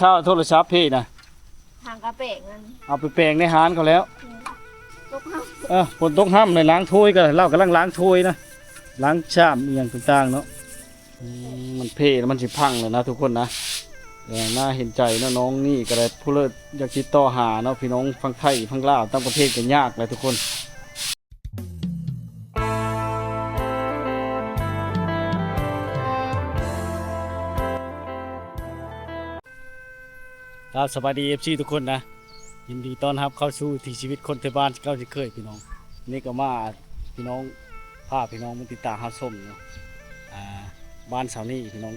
ข้าวโทรศัพท์พี่นะทางกระเปงนั่นเอาไปแปลงในหานเขาแล้วตกห้ามฝนตกห้ำในล้างถ้วยกันเรากำลังล้างถ้วยนะล้างชามอย่างต่างๆเนาะมันเพ่แล้วมันสิพังเลยนะทุกคนนะน่าเห็นใจนะน้องนี่ก็ได้ผู้เลิศอยากติดต่อหาเนาะพี่น้องฟังไทยฟังลาวต่างประเทศกันยากเลยทุกคนครับสวัสดีFCทุกคนนะยินดีต้อนรับเข้าสู่ที่ชีวิตคนไทยบ้านเก้าที่เคยพี่น้องนี่ก็มาพี่น้องพาพี่น้องมาติดตามหาส้มเนาะบ้านสาวนี่พี่น้อง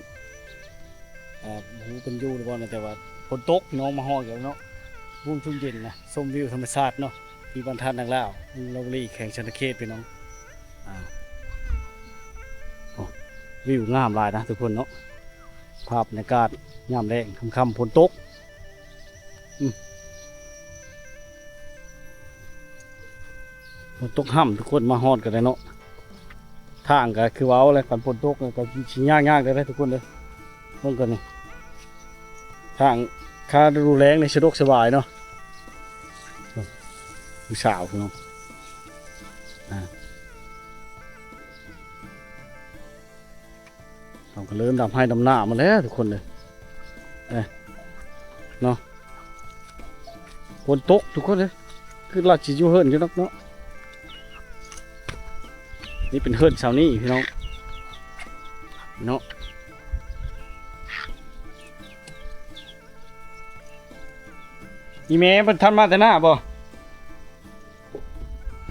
หูเป็นยูหรือเปล่านะแต่ว่าฝนตกพี่น้องมาห่อกันเนาะวุ่นชุ่มเย็นนะส้มวิวธรรมชาติเนาะที่บรรทัดนักล่าวลาวลีแข่งชนเขตพี่น้องวิวงามหลายนะทุกคนเนาะภาพบรรยากาศยามแรงค่ำฝนตกฝนตกห่ำทุกคนมาฮอดกันเลยเนาะทางก็คือว้าวอะไรกันฝนตกก็ชิ้นยากๆเลยทุกคนเลยเพิ่งกันนี่ทางคาดูแรงในสะดวกสบายเนาะผู้สาวพี่น้องเราก็เริ่มดำให้ดำหน้ามาแล้วทุกคนเลยเนาะฝนตกทุกคนเลยคือเราจีอยู่เฮิร์นอยู่นักเนาะนี่เป็นเฮิร์นชาวนี้พี่น้องเนาะอีเมย์มันทันมาแต่หน้าบ่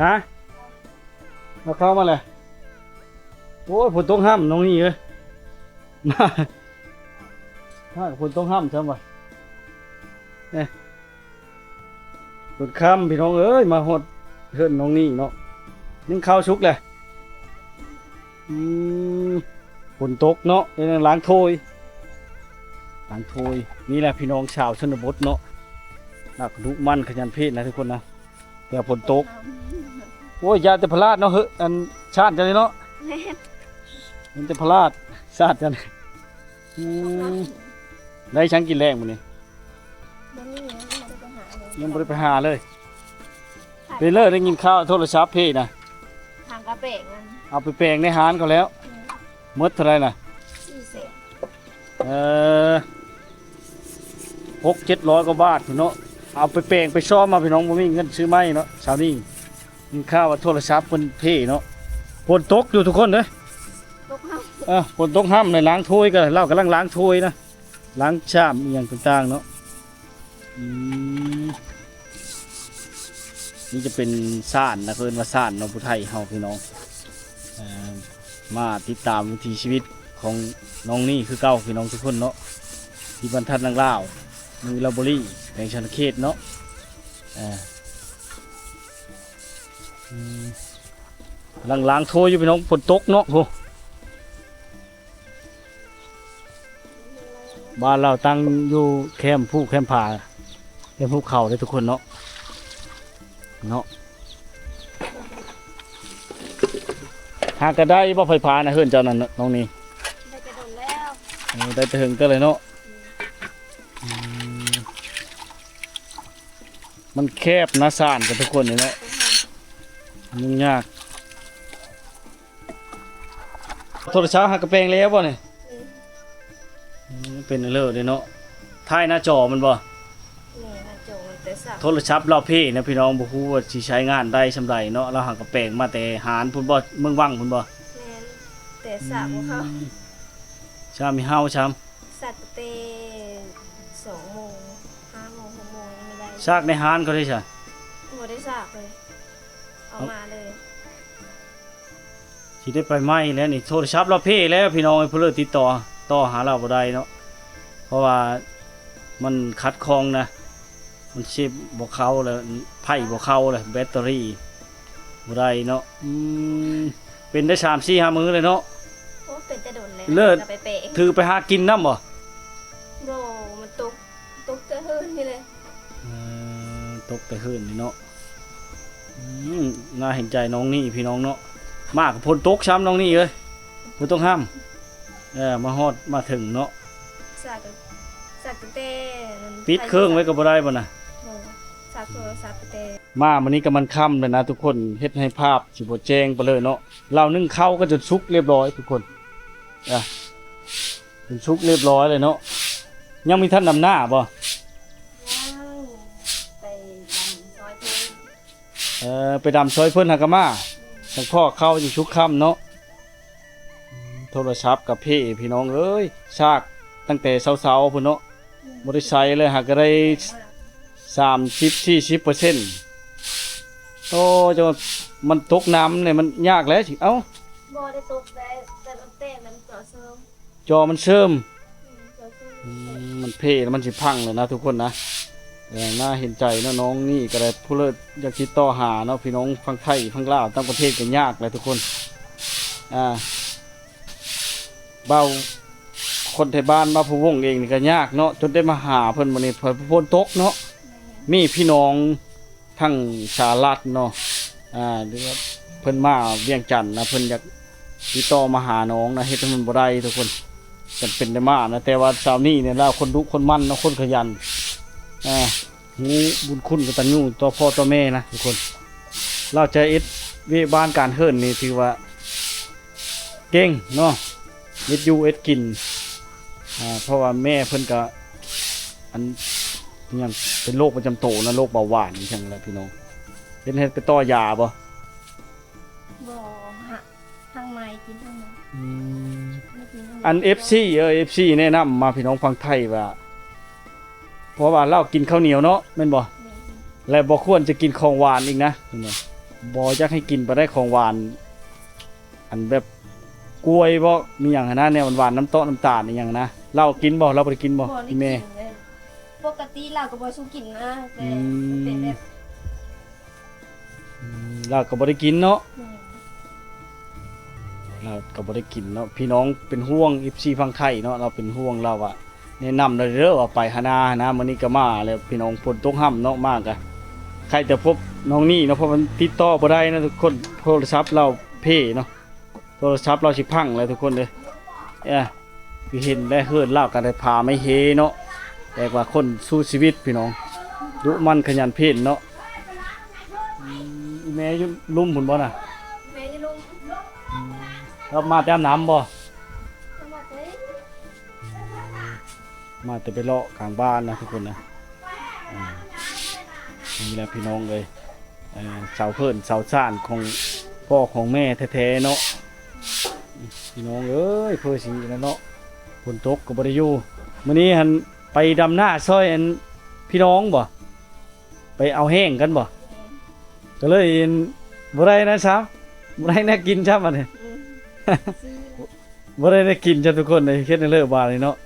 ฮะมาเข้ามาเลยโอ้ยฝนตกห้ามน้องนี่เลยมาฝนตกห้ามใช่ไหมเนี่ยฝนค่ำพี่น้องเอ้ยมาหดเฮิร์นน้องนี่เนาะนึ่งข้าวชุกเลยฝนตกเนาะล้างถ้วยนี่แหละพี่น้องชาวชนบทเนาะนักดุมันขยันเพศนะทุกคนนะแต่ฝนตกโอ้ยยาแต่พลาดเนาะเฮ้ยอันชาติกันเลยเนาะมันแต่พลาดชาติกันได้ฉันกินแรงมันนี่ยังไม่ได้ไปหาเลยไปเลิกได้กินข้าวโทรศัพท์พี่นะทางกระเปงนั่นเอาไปแปลงในหานเขาแล้วมดเท่าไรน่ะ600-700 กว่าบาทเนาะเอาไปแปลงไปซ่อมมาพี่น้องบ่มีเงินซื้อไม้เนาะชาวนี้กินข้าวโทรศัพท์เป็นเพ่เนาะฝนตกอยู่ทุกคนเลยฝนตกห้ำในล้างถ้วยกันเรากำลังล้างถ้วยนะล้างชามอย่างต่างๆเนาะนี่จะเป็นซ่านนะเพิ่นว่าซ่านเนาะผู้ไทยเฮาพี่น้องมาติดตามวิถีชีวิตของน้องนี่คือเก่าพี่น้องทุกคนเนาะที่บรรทัดนังลาวมือลาบรีแห่งชนเขตเนาะล้างถ้วยอยู่พี่น้องฝนตกเนาะโหบ้านเราตั้งอยู่แคมป์ผู้แคมป์ผาแคมป์ภูเขาเลยทุกคนเนาะหากก็ได้บ่ไฟฟ้านะเฮือนเจ้านั่นน้องนี่ได้จะโดนแล้วได้ถึงก็เลยเนาะมันแคบนะซ่านกันทุกคนเลยเนาะยุ่งยากโทรศัพท์หักกระแปลงแล้วบ่เนี่ยเป็นเลิศเลยเนาะท้ายหน้าจอมันบ่โทรศัพท์เราเพ่นะพี่น้องบ่ฮู้ว่าสิใช้งานได้สำใดเนาะเราหักกระแปลงมาแต่หารพุ่นบ่เมืองวังพุ่นบ่แต่สามเขาชามีเฮาชามสัตว์เต2 โมง 5 โมง 6 โมงไม่ได้ซากในหารเขาได้ซะบ่ได้ซากเลยเอามาเลยสิได้ไปไหม้แล้วนี่โทรศัพท์เราเพ่แล้วพี่น้องเพิ่นติดต่อหาเราบ่ได้เนาะเพราะว่ามันคัดคองนะมันชิบบ่เข้าแล้วไพ่บ่เข้าเลยแบตเตอรี่บ่ได้เนาะเป็นได้ 3-4-5 มื้อเลยเนาะโอ้เป็นจะโดนเลยเลิศถือไปหากินน้ำบ่มันตกแต่หื้นนี่เลยตกแต่หื้นนี่เนาะน่าเห็นใจน้องนี่พี่น้องเนาะมากฝนตกช้ำน้องนี่เลยฝนตกห้ามมาฮอดมาถึงเนาะส สักเต้มัน ปิดเครื่องไว้ก็บ่ได้บ่น่ะ สักโทรศัพท์เต้ มามื้อนี้ก็มันค่ำแล้วนะทุกคนเฮ็ดให้ภาพสิบ่แจ้งไปเลยเนาะเรานึ่งข้าวก็จนสุกเรียบร้อยทุกคนจนสุกเรียบร้อยเลยเนาะยังมีท่านนำหน้าบ่ ย่างไปดำซอยเพิ่น ไปดำซอยเพิ่นหากะมาจังพ่อเข้าสิสุกค่ำเนาะโทรศัพท์กับพี่น้องเอ้ยซากตั้งแต่เช้าๆพุ่นเนาะบ่ได้ใช้เลยหากก็ได้ 30-40%โตจะมันตกน้ำเนี่ยมันยากแล้วสิเอ้า บ่ได้ตกได้แต่เต้มันเจาะเสริม จอมันเชื่อม เจาะเสริม มันเพ่แล้วมันสิพังเลยนะทุกคนนะน่าเห็นใจเนาะน้องนี่ก็ได้ผู้เลิศอยากติดต่อหาเนาะพี่น้องฟังไทยฟังลาวต่างประเทศก็ยากเลยทุกคนเบาคนไทยบ้านมาผู้วงเองนี่ก็ยากเนาะจนได้มาหาเพิ่นมื้อนี้เพิ่นพ้นตกเนาะมีพี่น้องทั้งสหรัฐเนาะหรือว่าเพิ่นมาเวียงจันทน์นะเพิ่นอยากติดต่อมาหาน้องนะเฮ็ดให้มันบ่ได้ทุกคนจำเป็นได้มานะแต่ว่าสาวนี้เนี่ยเราคนดุคนมั่นเนาะคนขยันหูบุญคุณกตัญญูต่อพ่อต่อแม่นะทุกคนเราจะเอ็ดวิบ้านการเฮิรนนี่ถือว่าเก่งเนาะเอ็ดอยู่เอ็ดกินเพราะว่าแม่เพิ่นก็อันยังเป็นโรคประจำตัวนะโรคเบาหวานนี่จังแหละพี่น้องเป็นเฮ็ดไปต่อยาบ่ บ่ฮะทางไม้กินทางไม้ไม่กินทางไม้ อัน FC แนะนำมาพี่น้องฟังไทยว่าเพราะว่าเรากินข้าวเหนียวเนาะแม่นบ่และบ่ควรจะกินของหวานอีกนะบ่อยากให้กินไปได้ของหวานอันแบบกล้วยบ่มีหยังหั้นนะแนวหวานๆน้ำเตาะน้ำตาลอีหยังนะเรากินบ่เราบ่ได้กินบ่ ได้ พี่แม่ กินเลยปกติเราก็บ่สู้กินนะแต่เป็นแบบ เราก็บ่ได้กินเนาะเราก็บ่ได้กินเนาะพี่น้องเป็นห่วง FC ฟังไทยเนาะเราเป็นห่วงเราอะแนะนำเลยเด้อว่าไปหานานะมื้อนี้ก็มาแล้วพี่น้องฝนตกห่ำเนาะมากอะใครจะพบน้องนี่เนาะเพราะมันติดต่อบ่ได้นะทุกคนโทรศัพท์เราเพ่เนาะโทรศัพท์เราสิพังแล้วทุกคนเด้พี่เห็นได้เฮิรนเล่ากันได้พาไม่เฮเนาะแต่ว่าคนสู้ชีวิตพี่น้องดุมันขยันเพ่นเนาะแม่อยู่ลุ่มพุ่นบ่น่ะ แม่จะลง เรามาแต้มน้ำบ่ สมัครเลย มาแต่ไปเลาะกลางบ้านนะทุกคนนะนี่แหละพี่น้องเลยเสาเพิ่นเสาซ่านของพ่อของแม่แท้ๆเนาะพี่น้องเอ้ยเพื่อสิแล้วเนาะฝนตกก็บ่ได้อยู่มื้อนี้หันไปดำหน้าซอยอันพี่น้องบ่ไปเอาแห้งกันบ่ก็เลยบ่ได้นะครับบ่ได้น่ากินครับอันนี้ ซื้อ บ่ได้น่ากินจ้ะทุกคนเลยเฮ็ดให้เลิกบาดเลยเนาะ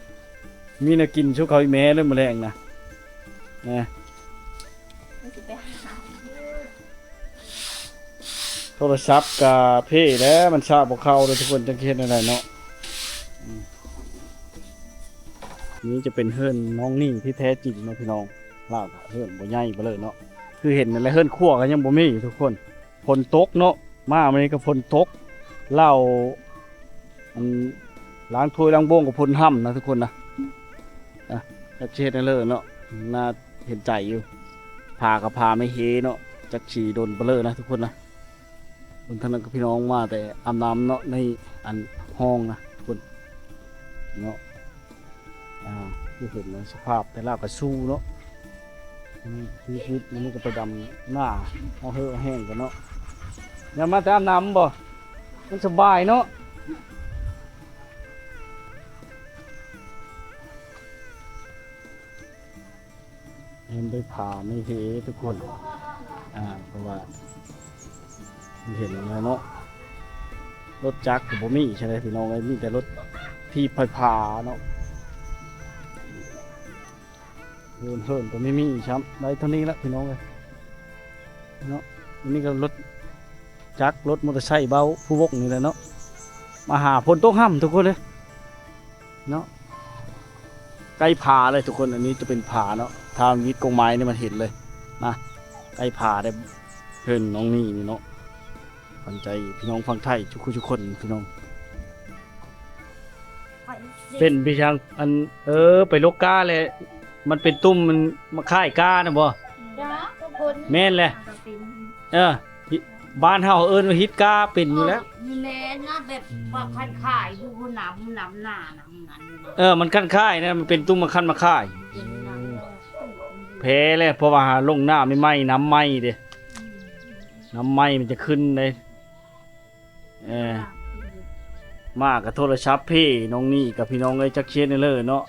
มีน่ากินชุกเขาอีแม่เลยมื้อแรงนะมันสิไปหา โทรศัพท์กับเพ่แล้วมันชาบ่เข้าเลยทุกคนจังเฮ็ดอะไรเนาะนี่จะเป็นเฮิรนน้องนี่ที่แท้จริงนะพี่น้องลาวเฮิรนบ่ใหญ่บ่เลยเนาะคือเห็นนั่นแหละเฮิรนคั่วก็ยังบ่มีทุกคนฝนตกเนาะมามื้อนี้ก็ฝนตกเหล้าอันล้างถ้วยล้างโบ่งก็ฝนห่ำนะทุกคนนะจักเฮ็ดให้เลยเนาะน่าเห็นใจอยู่พาก็พาไม่เฮเนาะจักฉี่โดนเบลอนะทุกคนนะคนท่านนั้นก็พี่น้องมาแต่อาบน้ำเนาะในอันห้องนะทุกคนเนาะที่เห็นนะสภาพแต่ละก็สู้เนาะชีวิตมันก็ไปดำหน้าเอาเหือะแห้งกันเนาะอย่ามาแต่อาบน้ำบ่มันสบายเนาะเห็นได้ผ่าไม่เฮทุกคนเพราะว่าเห็นแล้วเนาะรถจักรกับบ่มีใช่ไหมพี่น้องเลยมีแต่รถที่พาเนาะเฮิรนก็ไม่มีครับได้เท่านี้ละพี่น้องเลยเนาะอันนี้ก็รถจักรรถมอเตอร์ไซค์เบาผู้วกนี่แหละเนาะมาหาพลโต๊ะห้ำทุกคนเลยเนาะใกล้ผาเลยทุกคนอันนี้จะเป็นผาเนาะทางวิทย์กงไม้นี่มันเห็นเลยนะใกล้ผาได้เฮิรนน้องนี่เนาะฟังใจพี่น้องฟังไทยทุกคนพี่น้อง ไป เป็นพี่ช่างอันไปลกกาเลยมันเป็นตุ้มมันมาค่ายกานะบ่ จ้าทุกคน แม่นแหละเออบ้านเฮาเอิ้นว่าฮิตกาเป็นอยู่แล้ว มีแม่นะแบบว่าคันขายอยู่หนำหน้าหนำนั้น มันคันค่ายนะมันเป็นตุ้มมาคันมาค่าย เป็นหนำ แพ้เลยเพราะว่าลงหน้าไม่ไหม้น้ำไหม้เด้น้ำไหม้มันจะขึ้นเลยมากกับโทรศัพท์พี่น้องนี่กับพี่น้องเอ้ยจักเชียนเลยเนาะ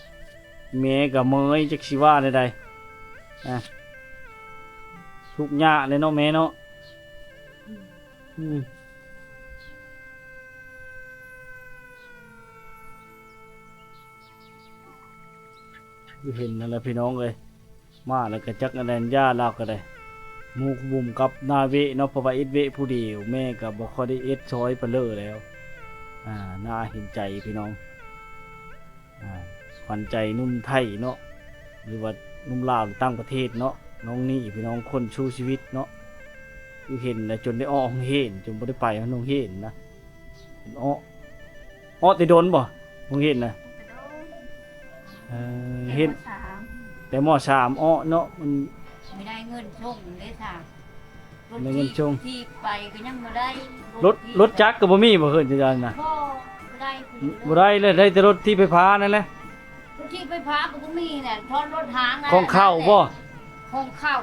แม่กับเมยจักสิว่าใดๆทุกข์ยากเลยเนาะแม่เนาะเห็นนั่นแหละพี่น้องเอ้ยมาแล้วก็จักอันนั้นย่าลาวก็ได้หมูบุ่มกับนาเวเนาะเพราะว่าเอ็ดเวผู้เดียวแม่ก็บ่ค่อยได้เอ็ดซอยเปเลอแล้วน่าเห็นใจพี่น้องขวัญใจนุ่มไทยเนาะหรือว่านุ่มลาวหรือต่างประเทศเนาะน้องนี่พี่น้องคนชูชีวิตเนาะคือเห็นแล้วจนได้อ้อห้องเห็นจนบ่ได้ไปห้องเห็นนะอ้อแต่โดนบ่ห้องเห็นนะเห็นแต่ม.3อ้อเนาะมัน ไม่ได้เงินส่งเลยค่ะ ไม่เงินส่ง ที่ไปก็ยังไม่ได้ รถจักรก็บ่มีบ่เพิ่นจังนะ พ่อไม่ได้ บ่ได้เลยได้แต่รถที่ไฟฟ้านั่นแหละ รถที่ไปพาก็บ่มีเนี่ยทอนรถหาง ของเข้าบ่ ของเข้า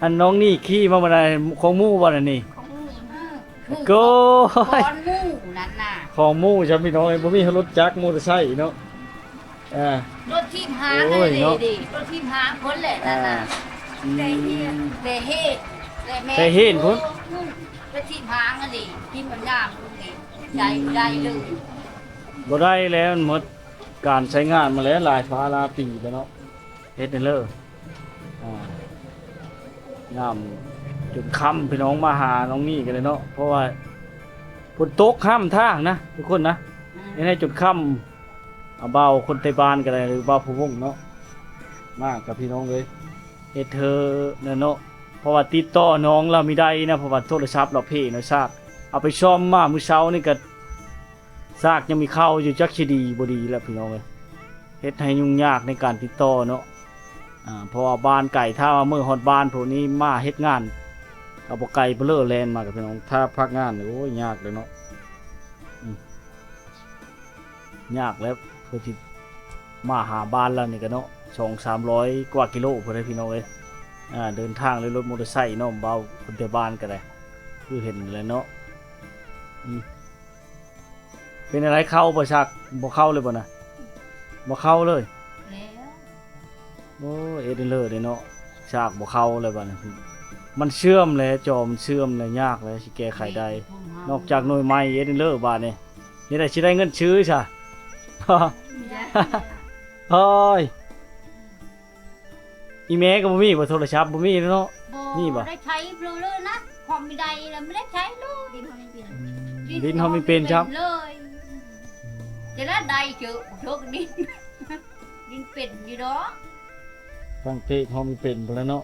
อันน้องนี่ขี่มาบ่ได้ของหมู่บ่นั่นนี่ ของหนู โก้ ตอนมู่นั่นน่ะ ของหมู่จะพี่น้องบ่มีรถจักรมอเตอร์ไซค์เนาะอ่าร ถที่หาง โอ้ย เลย เนาะ ดิรถที่หางคนแหละนั่นน่ะ แต่เฮ็ดแต่แม่ แต่เฮ็ดพุ่น ไปที่หางอ่ะดิที่มันยามลูกนี่ได้เลย บ่ได้แล้วมันหมดการใช้งานมาแล้วหลายฟ้าหลายปีแล้วเนาะเฮ็ดได้เลยน้ำจนค่ำพี่น้องมาหาน้องนี่กันเลยเนาะเพราะว่าฝนตกข้ามทางนะทุกคนนะเฮ็ดให้จุดค่ำเอาเบาคนไทยบ้านกันเลยหรือเบาผู้วงเนาะมากกับพี่น้องเลยเฮ็ดเธอเนาะเพราะว่าติดต่อน้องเราไม่ได้นะเพราะว่าโทรศัพท์เราเพ่เนาะซากเอาไปซ่อมมามื้อเช้านี่ก็ซากยังมีเข้าอยู่จักสิดีบ่ดีแล้วพี่น้องเลยเฮ็ดให้ยุ่งยากในการติดต่อเนาะเพราะว่าบ้านไก่ถ้าว่ามื้อฮอดบ้านพวกนี้มาเฮ็ดงานเอาบ่ไก่เบลอแลนมากับพี่น้องถ้าพักงานโอ้ยยากเลยเนาะยากแล้วเพื่อที่มาหาบ้านแล้วนี่ก็เนาะ200-300กว่ากิโลพุ่นเด้พี่น้องเอ้ยเดินทางเลยรถมอเตอร์ไซค์เนาะเบาคนแต่บ้านก็ได้คือเห็นแล้วเนาะเป็นอะไรเข้าบ่ชักบ่เข้าเลยบ่นะบ่เข้าเลย แล้ว โอ้เอ็ดเลยเด้เนาะชักบ่เข้าเลยบ่นะมันเชื่อมเลยจอมันเชื่อมเลยยากเลยสิแก้ไขได้นอกจากหน่วยไม้เอ็ดเลยบาดนี่นี่ได้สิได้เงินซื้อซะ โอ้ยอีเมลก็บ่มีบ่โทรศัพท์บ่มีเนาะ นี่บ่ ได้ใช้เลยนะพอไม่ได้แล้วไม่ได้ใช้เลย ดินเขาไม่เป็น ดินเฮาไม่เป็นครับ เลยจะได้ใดเจอเจอดิน ดินเป็นอยู่ดอก ฟังเพลงเฮามีเป็นบ่แล้วเนาะ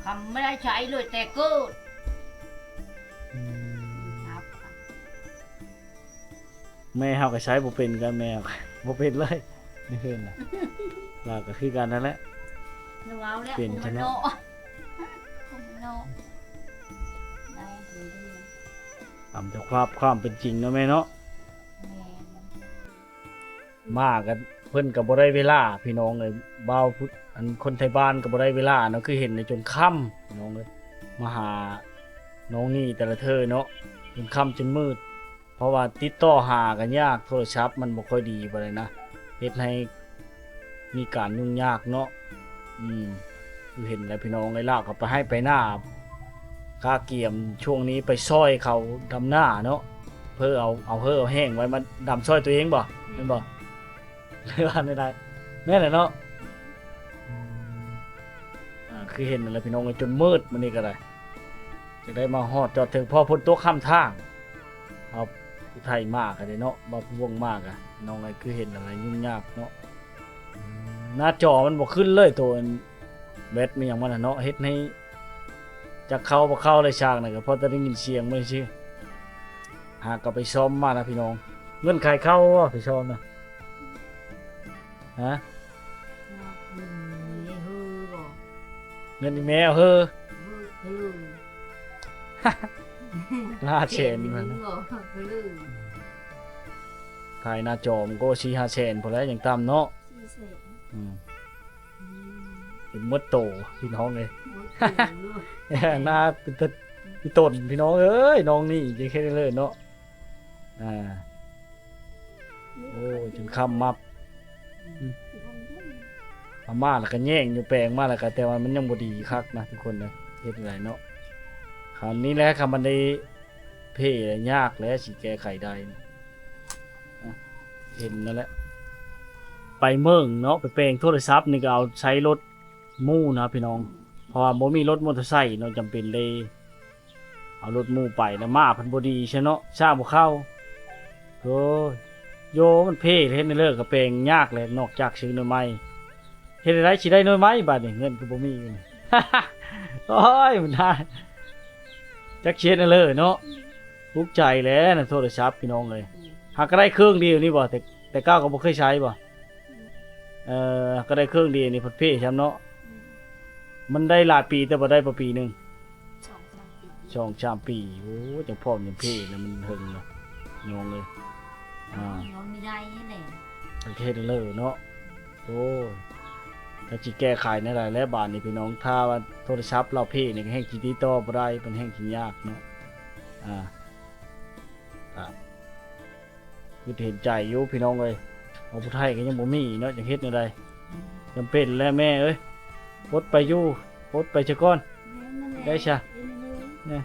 คำไม่ได้ใช้เลยแต่เกิดครับ แม่เฮาก็ใช้บ่เป็นกันแม่บ่เป็นเลยนี่เพิ่นน่ะลาก็คือกันนั่นแหละ หนูเอาแล้ว เป็นใช่ไหม ผมโนได้เลย ตามแต่ความเป็นจริงเนาะแม่เนาะ แม่ มากันเพิ่นก็บ่ได้เวลาพี่น้องเอ้ยบ่าวพุทธอันคนไทยบ้านก็บ่ได้เวลาเนาะคือเห็นในจนค่ำพี่น้องเอ้ยมาหาน้องนี่แต่ละเธอเนาะจนค่ำจนมืด เพราะว่าติดต่อหากันยากโทรศัพท์มันบ่ค่อยดีปานใดนะเฮ็ดให้มีการยุ่งยากเนาะคือเห็นแล้วพี่น้องไอ้ลากก็ไปให้ไปหน้าค่าเกี่ยมช่วงนี้ไปซอยเขาดำหน้าเนาะเพื่อเอาแห้งไว้มาดำซอยตัวเองบ่แม่นบ่เลยว่าได้แม่นแหละเนาะคือเห็นแล้วพี่น้องจนมืดมื้อนี้ก็ได้จะได้มาฮอดจอดถึงพอพ้นตัวค่ำทางเอาผู้ไทยมากกันเนาะบ่ผู้วงมากอ่ะน้องไอ้คือเห็นอะไรยุ่งยากเนาะหน้าจอมันบ่ขึ้นเลยตัวแบตมีหยังมันน่ะเนาะเฮ็ดให้จะเข้าบ่เข้าเลยฉากน่ะก็พอจะได้ยินเสียงมันซื่อหากก็ไปซ้อมมานะพี่น้อง เงินขายเข้าบ่พี่ชมนะฮะ เงินอีแมวเฮ้อ5 แสนมันนะขายหน้าจอมันก็4-5 แสนพอแล้วอย่างต่ำเนาะ 4 แสน อืมเป็นมดโตพี่น้องเลย หน้าเป็นตะพี่ต้นพี่น้องเอ้ยน้องนี่จะแค่นี้เลยเนาะโอ้จนคำมับเอามาแล้วก็แย่งอยู่แปลงมาแล้วก็แต่ว่ามันยังบ่ดีคักนะทุกคนนะเฮ็ดอะไรเนาะคราวนี้แหละคำมันได้เพ่ยากแล้วสิแก้ไขได้เห็นนั่นแหละไปเมืองเนาะไปแปลงโทรศัพท์นี่ก็เอาใช้รถมู่นะพี่น้องเพราะว่าบ่มีรถมอเตอร์ไซค์เนาะจำเป็นเลยเอารถมู่ไปแล้วมาเพันบ่ดีใช่เนาะช้าบ่เข้าโอ้ยโยมันเพ่เฮ็ดในเลิกก็แปลงยากเลยนอกจากซื้อหน่อไม้เฮ็ดได้สิได้หน่อไม้บัดนี้เงินก็บ่มีอยู่นี่ โอ้ยมันได้จักเช็ดในเลยเนาะทุกข์ใจแล้วนะโทรศัพท์พี่น้องเลยหากก็ได้เครื่องเดียวนี่บ่แต่ก้าวก็บ่เคยใช้บ่ก็ได้เครื่องเดียวนี่เพิ่นเพ่ใช่เนาะมันได้หลายปีแต่บ่ได้ประปีหนึง 2-3 ปีโอ้จังพร้อมจังเพ่แล้วมันหึงเนาะงงเลยไม่ได้แหละ ประเทศเลยเนาะโอ้ถ้าสิแก้ไขในหลายแล้วบาทนี่พี่น้องถ้าว่าโทรศัพท์เราเพ่นี่ก็แห่งสิติดต่อบ่ได้เป็นแห่งสิยากเนาะคือเห็นใจอยู่พี่น้องเอ้ยเอาผู้ไทยก็ยังบ่มีเนาะจังเฮ็ดแนวใดจำเป็นแล้วแม่เอ้ยปลดไปอยู่ปลดไปซะก่อนได้ซะเนี่ย